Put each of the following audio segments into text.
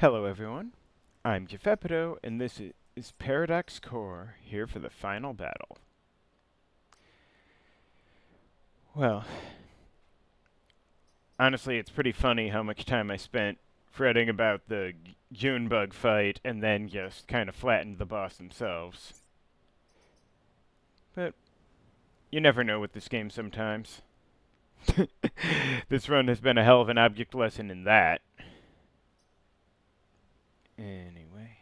Hello everyone, I'm Jefepido, and this is Paradox Core, here for the final battle. Well, honestly, it's pretty funny how much time I spent fretting about the June bug fight and then just kind of flattened the boss themselves. But you never know with this game sometimes. This run has been a hell of an object lesson in that. Anyway.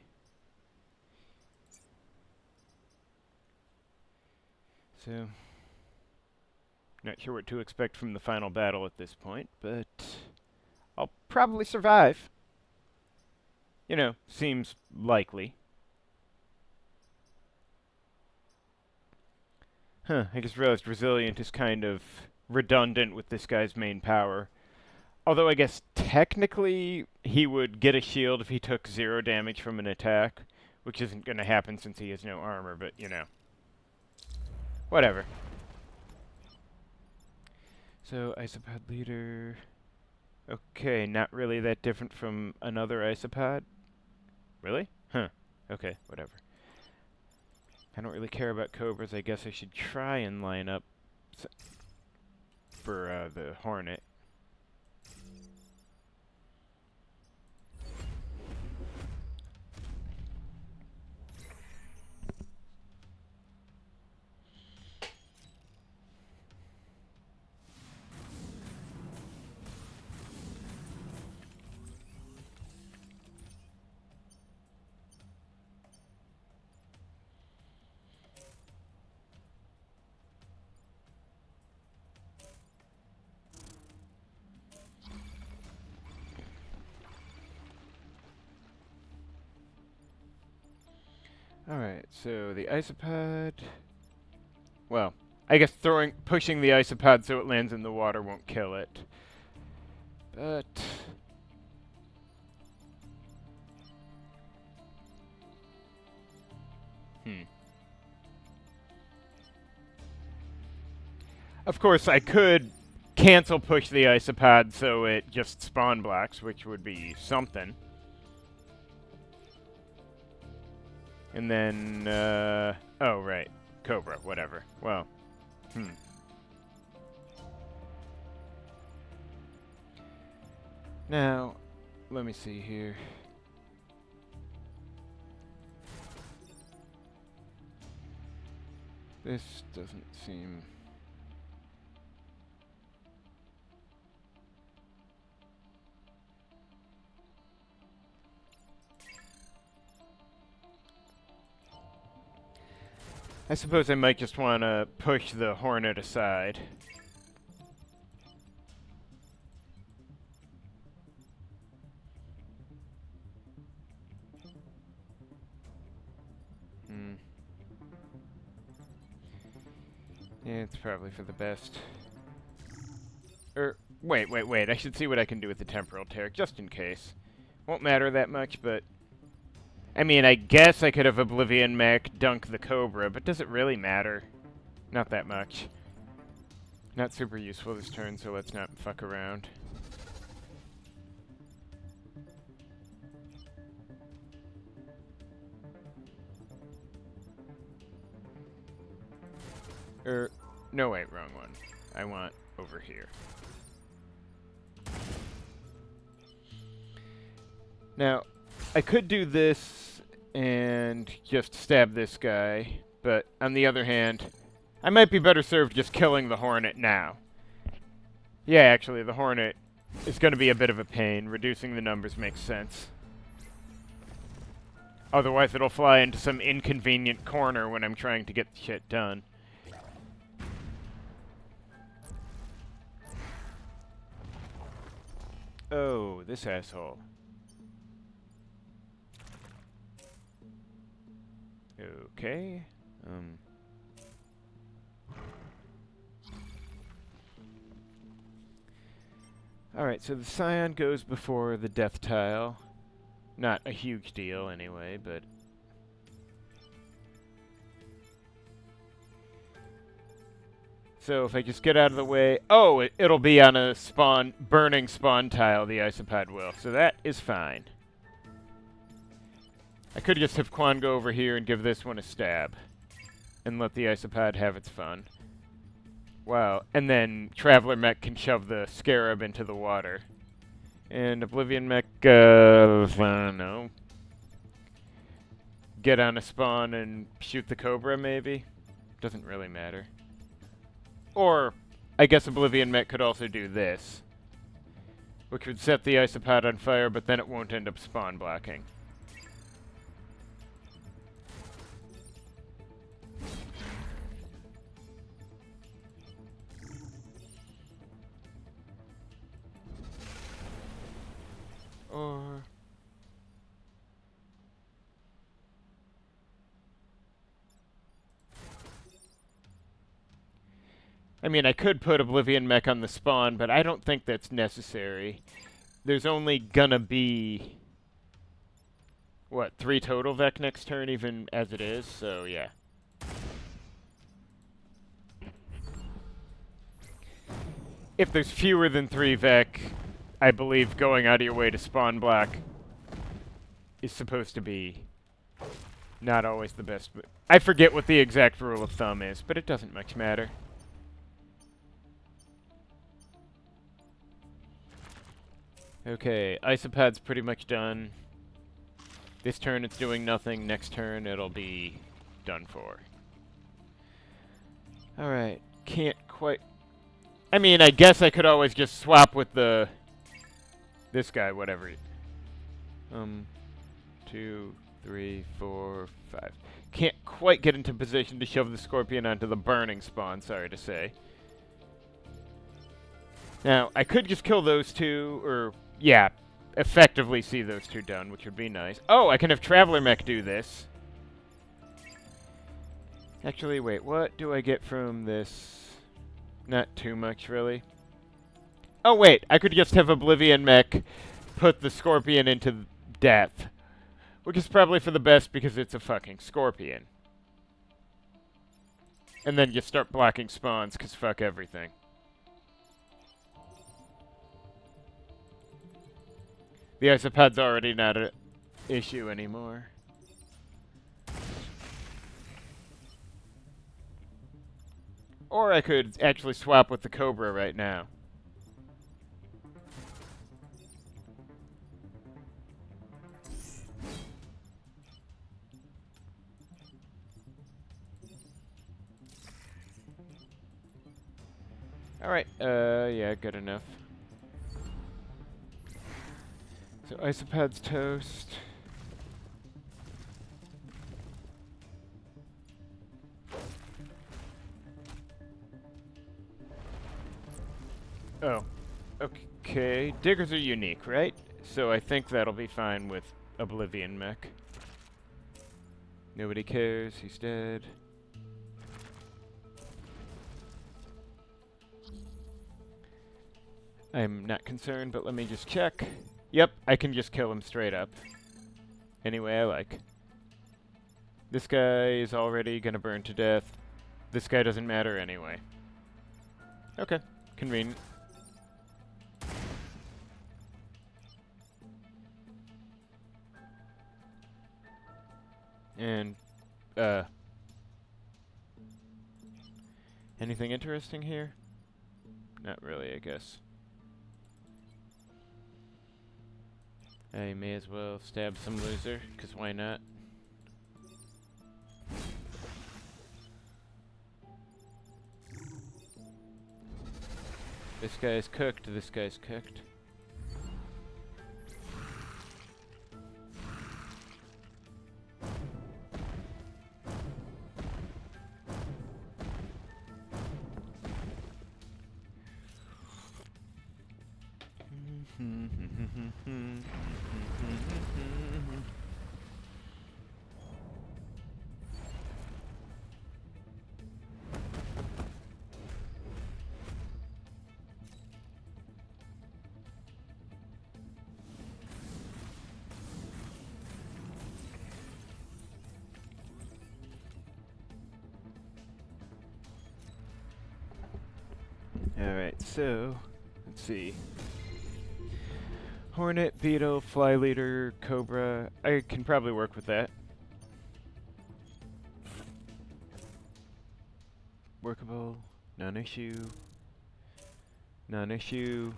So, not sure what to expect from the final battle at this point, but I'll probably survive. You know, seems likely. Huh, I just realized Resilient is kind of redundant with this guy's main power. Although I guess technically he would get a shield if he took 0 damage from an attack, which isn't going to happen since he has no armor, but you know. Whatever. So, Isopod leader. Okay, not really that different from another Isopod. Really? Huh. Okay, whatever. I don't really care about Cobras. I guess I should try and line up for the Hornet. Alright, so the Isopod... Well, I guess pushing the Isopod so it lands in the water won't kill it. But... Of course, I could cancel push the Isopod so it just spawn blocks, which would be something. And then, oh, right. Cobra, whatever. Well, Now, let me see here. This doesn't seem... I suppose I might just want to push the Hornet aside. Yeah, it's probably for the best. Wait. I should see what I can do with the Temporal Tear, just in case. Won't matter that much, but... I mean, I guess I could have Oblivion Mech dunk the Cobra, but does it really matter? Not that much. Not super useful this turn, so let's not fuck around. No wait, wrong one. I want over here. Now, I could do this and just stab this guy, but on the other hand, I might be better served just killing the Hornet now. Yeah, actually, the Hornet is going to be a bit of a pain. Reducing the numbers makes sense. Otherwise, it'll fly into some inconvenient corner when I'm trying to get shit done. Oh, this asshole. Okay. Alright, so the Scion goes before the Death Tile. Not a huge deal, anyway, but... So if I just get out of the way... Oh, it'll be on a burning spawn tile, the Isopod will. So that is fine. I could just have Quan go over here and give this one a stab. And let the isopod have its fun. Wow. And then Traveler Mech can shove the Scarab into the water. And Oblivion Mech, I don't know. Get on a spawn and shoot the Cobra, maybe? Doesn't really matter. Or, I guess Oblivion Mech could also do this. Which would set the isopod on fire, but then it won't end up spawn blocking. Or... I mean, I could put Oblivion Mech on the spawn, but I don't think that's necessary. There's only gonna be... what, 3 total Vec next turn, even as it is? So, yeah. If there's fewer than 3 Vec, I believe going out of your way to spawn block is supposed to be not always the best. I forget what the exact rule of thumb is, but it doesn't much matter. Okay, Isopod's pretty much done. This turn it's doing nothing. Next turn it'll be done for. Alright, can't quite... I mean, I guess I could always just swap with the... this guy, whatever. 2, 3, 4, 5. Can't quite get into position to shove the Scorpion onto the burning spawn, sorry to say. Now, I could just kill those two, or... yeah, effectively see those two done, which would be nice. Oh, I can have Traveler Mech do this. Actually, wait, what do I get from this? Not too much, really. Oh, wait, I could just have Oblivion Mech put the Scorpion into death. Which is probably for the best because it's a fucking Scorpion. And then just start blocking spawns, because fuck everything. The isopod's already not an issue anymore. Or I could actually swap with the Cobra right now. Alright, yeah, good enough. So isopod's toast. Oh, okay. Diggers are unique, right? So I think that'll be fine with Oblivion Mech. Nobody cares, he's dead. I'm not concerned, but let me just check. Yep, I can just kill him straight up. Any way I like. This guy is already gonna burn to death. This guy doesn't matter anyway. Okay, convenient. And, anything interesting here? Not really, I guess. I may as well stab some loser, because why not? This guy's cooked, this guy's cooked. Alright, so, let's see. Hornet, Beetle, Fly Leader, Cobra. I can probably work with that. Workable. Non-issue. Non-issue.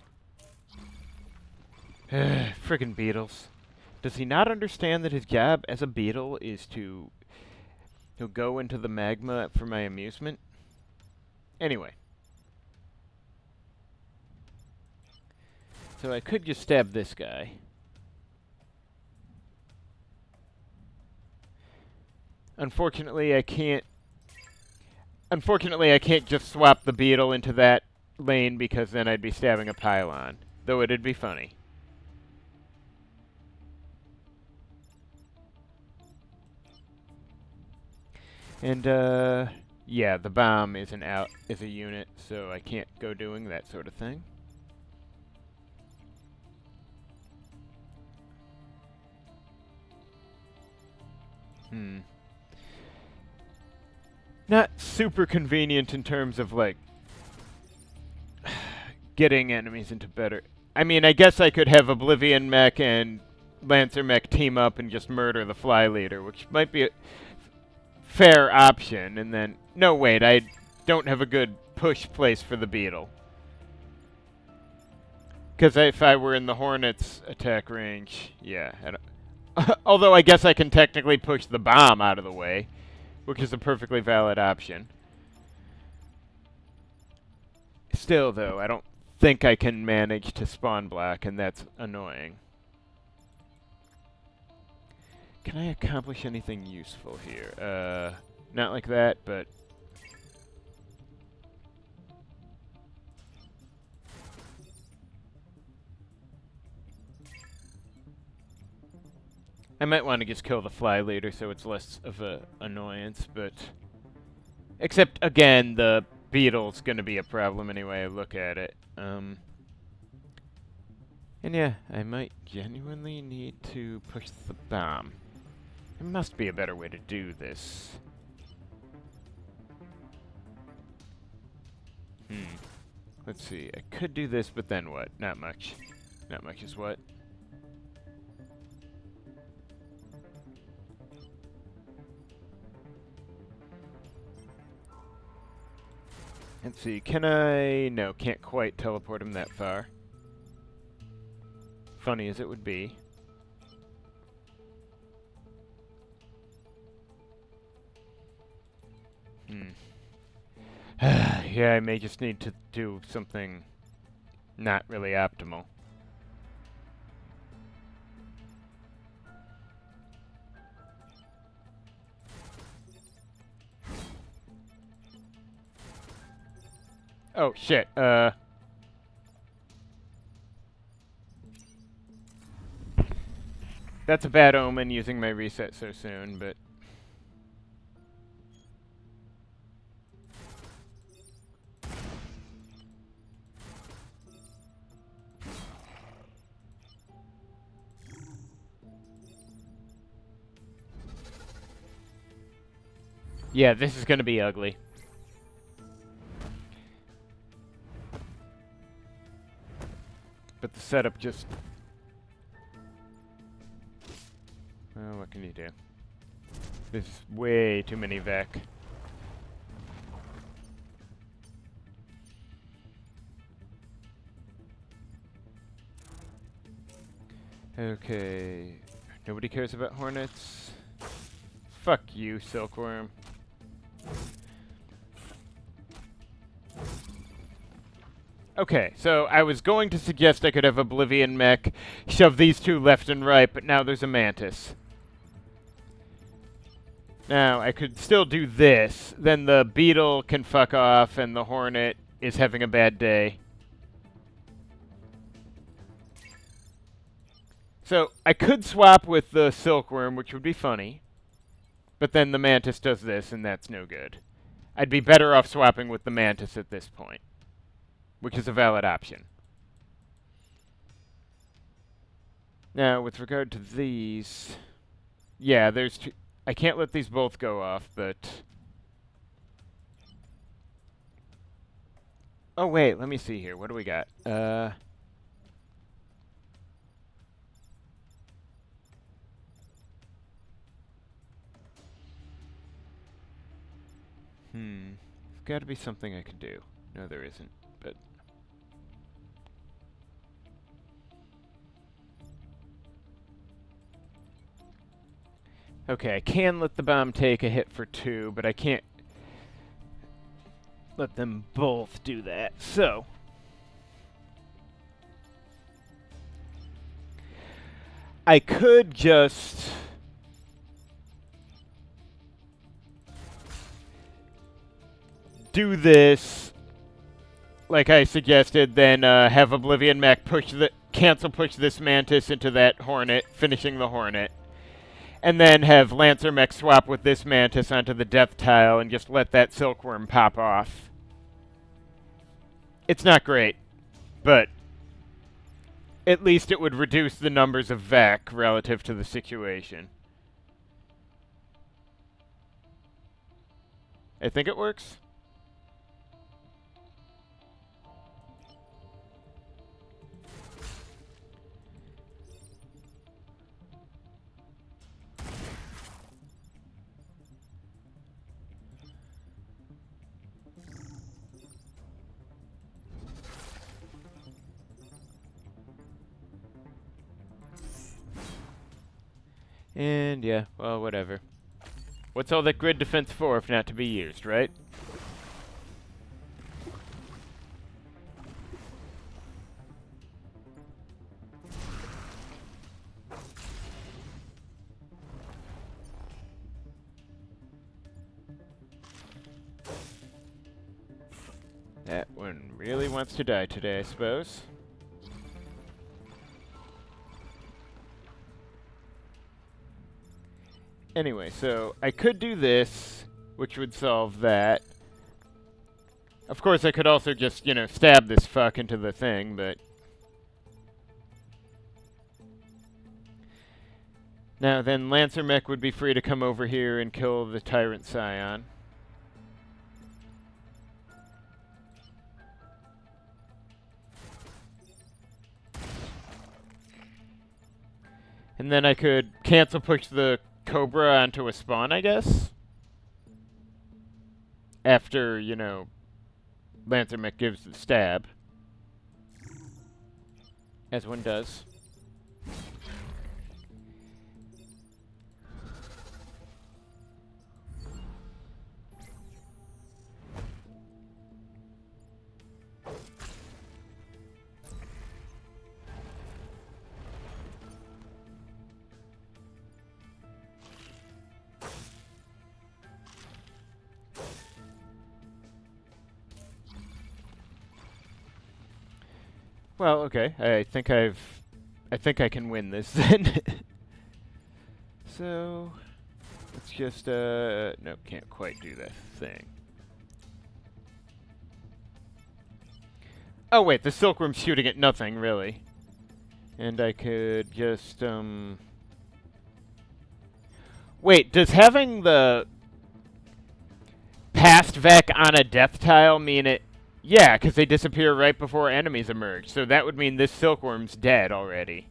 Friggin' beetles. Does he not understand that his job as a beetle is to go into the magma for my amusement? Anyway. So I could just stab this guy. Unfortunately, I can't just swap the beetle into that lane because then I'd be stabbing a pylon. Though it'd be funny. And, yeah, the bomb isn't out as a unit, so I can't go doing that sort of thing. Not super convenient in terms of, like, getting enemies into better... I mean, I guess I could have Oblivion Mech and Lancer Mech team up and just murder the Fly Leader, which might be a fair option, and then... No, wait, I don't have a good push place for the Beetle. Because if I were in the Hornet's attack range, yeah. Although I guess I can technically push the bomb out of the way, which is a perfectly valid option. Still, though, I don't think I can manage to spawn black, and that's annoying. Can I accomplish anything useful here? Not like that, but... I might want to just kill the Fly Leader so it's less of a annoyance, but... Except, again, the Beetle's gonna be a problem anyway I look at it. And yeah, I might genuinely need to push the bomb. There must be a better way to do this. Let's see, I could do this, but then what? Not much. Not much is what? Let's see, can I... No, can't quite teleport him that far. Funny as it would be. Yeah, I may just need to do something not really optimal. Oh, shit, That's a bad omen using my reset so soon, but... Yeah, this is gonna be ugly. But the setup just... Well, what can you do? There's way too many Vec. Okay. Nobody cares about Hornets. Fuck you, Silkworm. Okay, so I was going to suggest I could have Oblivion Mech shove these two left and right, but now there's a Mantis. Now, I could still do this. Then the Beetle can fuck off, and the Hornet is having a bad day. So, I could swap with the Silkworm, which would be funny. But then the Mantis does this, and that's no good. I'd be better off swapping with the Mantis at this point, which is a valid option. Now, with regard to these... Yeah, there's two... I can't let these both go off, but... Oh, wait, let me see here. What do we got? There's gotta be something I could do. No, there isn't, but... Okay, I can let the bomb take a hit for 2, but I can't let them both do that. So... I could just... do this, like I suggested, then have Oblivion Mech push this Mantis into that Hornet, finishing the Hornet. And then have Lancer Mech swap with this Mantis onto the Death Tile and just let that Silkworm pop off. It's not great, but at least it would reduce the numbers of Vec relative to the situation. I think it works. And yeah, well, whatever. What's all that grid defense for if not to be used, right? That one really wants to die today, I suppose. Anyway, so I could do this, which would solve that. Of course, I could also just, you know, stab this fuck into the thing, but... Now then, Lancer Mech would be free to come over here and kill the Tyrant Scion. And then I could cancel push the Cobra onto a spawn, I guess? After, you know, Lancer Mech gives the stab. As one does. Well, okay. I think I can win this then. So, let's just, nope, can't quite do that thing. Oh wait, the Silkworm's shooting at nothing, really. And I could just, Wait, does having the past Vec on a Death Tile mean it... Yeah, because they disappear right before enemies emerge. So that would mean this Silkworm's dead already.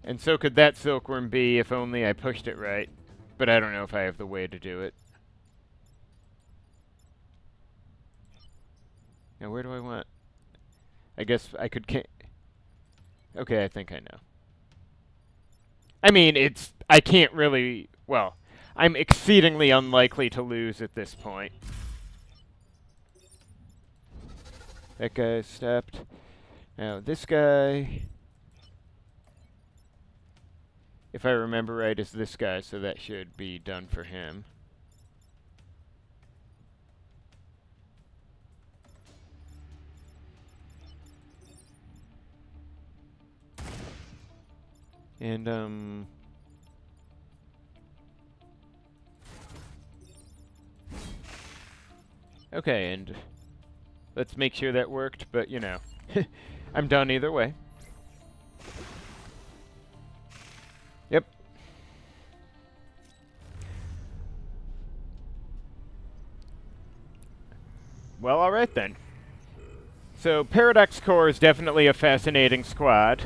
And so could that Silkworm be if only I pushed it right. But I don't know if I have the way to do it. Now where do I want... I guess I could... Okay, I think I know. I mean, it's... I can't really... Well, I'm exceedingly unlikely to lose at this point. That guy stepped. Now, this guy, if I remember right, is this guy, so that should be done for him. And, okay, and... Let's make sure that worked, but, you know, I'm done either way. Yep. Well, alright then. So, Paradox Core is definitely a fascinating squad.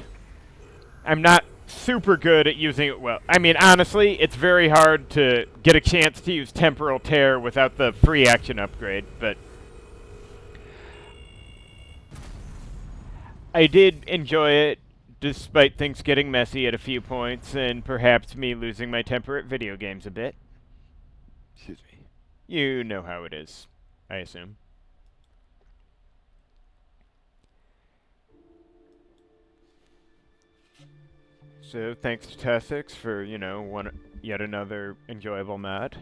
I'm not super good at using it well. I mean, honestly, it's very hard to get a chance to use Temporal Tear without the free action upgrade, but I did enjoy it, despite things getting messy at a few points, and perhaps me losing my temper at video games a bit. Excuse me. You know how it is, I assume. So, thanks to tosx for, yet another enjoyable mod.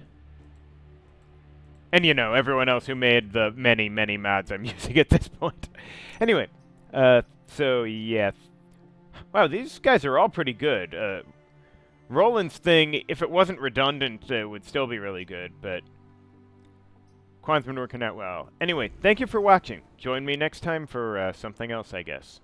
And, everyone else who made the many, many mods I'm using at this point. Anyway, so, yeah. Wow, these guys are all pretty good. Roland's thing, if it wasn't redundant, would still be really good, but Quan's been working out well. Anyway, thank you for watching. Join me next time for something else, I guess.